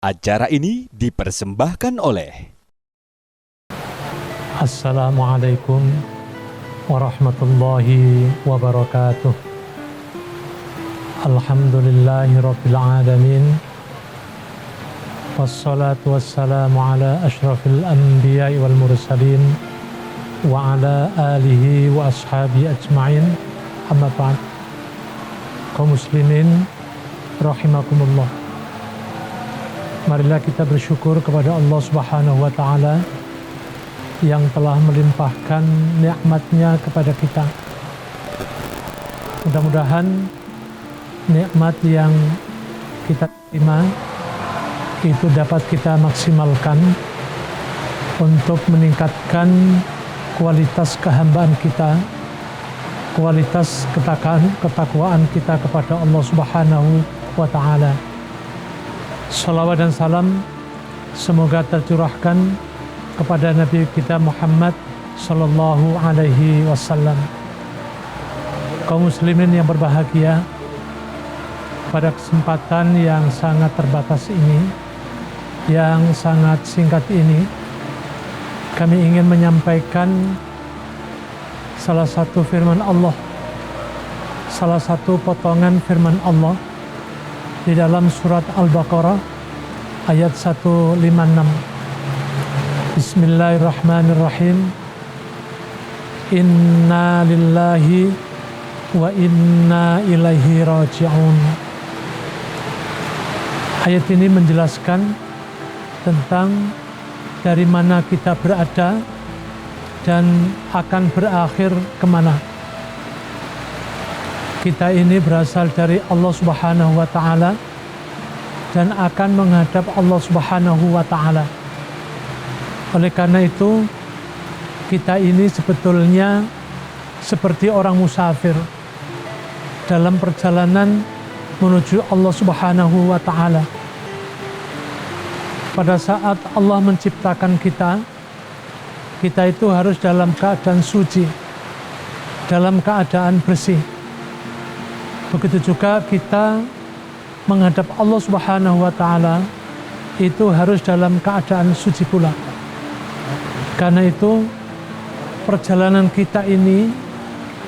Acara ini dipersembahkan oleh Assalamualaikum warahmatullahi wabarakatuh. Alhamdulillahi rabbil alamin. Wassalatu wassalamu ala ashrafil anbiya'i wal mursalin wa ala alihi wa ashabi ajma'in. Amma ba'd. Kaum muslimin rahimakumullah. Marilah kita bersyukur kepada Allah Subhanahu wa Ta'ala yang telah melimpahkan nikmat-Nya kepada kita. Mudah-mudahan nikmat yang kita terima itu dapat kita maksimalkan untuk meningkatkan kualitas kehambaan kita, kualitas ketakwaan kita kepada Allah Subhanahu wa Ta'ala. Salawat dan salam semoga tercurahkan kepada Nabi kita Muhammad sallallahu alaihi wasallam. Kaum muslimin yang berbahagia, pada kesempatan yang sangat terbatas ini, yang sangat singkat ini, kami ingin menyampaikan salah satu firman Allah, salah satu potongan firman Allah di dalam surat Al-Baqarah ayat 156. Bismillahirrahmanirrahim. Inna lillahi wa inna ilaihi raji'un. Ayat ini menjelaskan tentang dari mana kita berada dan akan berakhir kemana. Kita ini berasal dari Allah Subhanahu wa Ta'ala dan akan menghadap Allah Subhanahu wa Ta'ala. Oleh karena itu, kita ini sebetulnya seperti orang musafir dalam perjalanan menuju Allah Subhanahu wa Ta'ala. Pada saat Allah menciptakan kita, kita itu harus dalam keadaan suci, dalam keadaan bersih. Begitu juga kita menghadap Allah Subhanahu wa Ta'ala itu harus dalam keadaan suci pula. Karena itu perjalanan kita ini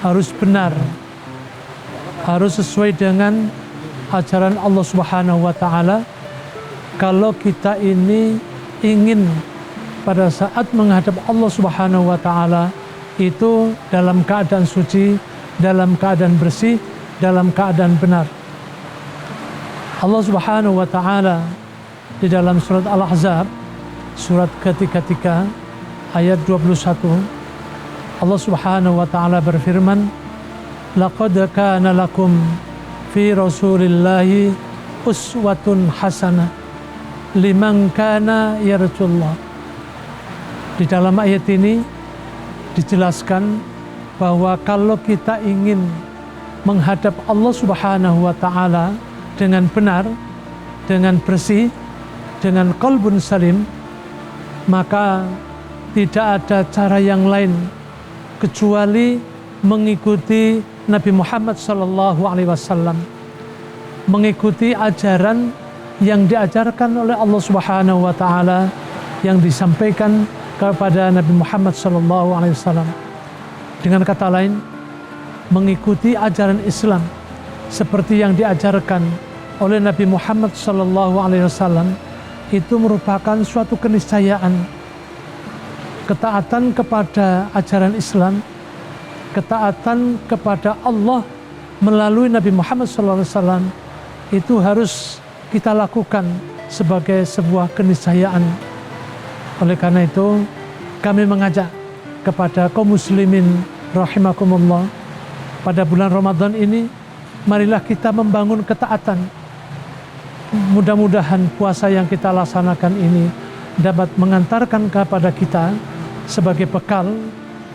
harus benar, harus sesuai dengan ajaran Allah Subhanahu wa Ta'ala. Kalau kita ini ingin pada saat menghadap Allah Subhanahu wa Ta'ala itu dalam keadaan suci, dalam keadaan bersih, dalam keadaan benar. Allah Subhanahu wa Ta'ala di dalam surat Al-Ahzab, surat ketiga ayat 21, Allah Subhanahu wa Ta'ala berfirman, laqad kana lakum fi rasulillahi uswatun hasanah liman kana yarjullah. Di dalam ayat ini dijelaskan bahwa kalau kita ingin menghadap Allah Subhanahu wa Ta'ala dengan benar, dengan bersih, dengan qalbun salim, maka tidak ada cara yang lain kecuali mengikuti Nabi Muhammad sallallahu alaihi wasallam, mengikuti ajaran yang diajarkan oleh Allah Subhanahu wa Ta'ala, yang disampaikan kepada Nabi Muhammad sallallahu alaihi wasallam. Dengan kata lain, mengikuti ajaran Islam seperti yang diajarkan oleh Nabi Muhammad sallallahu alaihi wasallam itu merupakan suatu keniscayaan. Ketaatan kepada ajaran Islam, ketaatan kepada Allah melalui Nabi Muhammad sallallahu alaihi wasallam itu harus kita lakukan sebagai sebuah keniscayaan. Oleh karena itu, kami mengajak kepada kaum muslimin rahimakumullah, pada bulan Ramadan ini, marilah kita membangun ketaatan. Mudah-mudahan puasa yang kita laksanakan ini dapat mengantarkan kepada kita sebagai bekal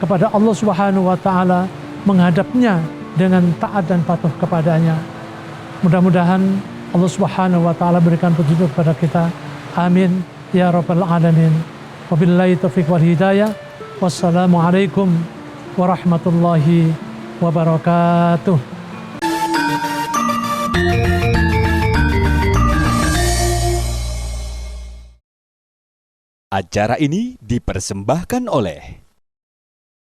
kepada Allah Subhanahu wa Ta'ala, menghadapnya dengan taat dan patuh kepadanya. Mudah-mudahan Allah Subhanahu wa Ta'ala berikan petunjuk kepada kita. Amin ya rabbal alamin. Wabillahi taufiq wal hidayah. Wassalamualaikum warahmatullahi wabarakatuh. Acara ini dipersembahkan oleh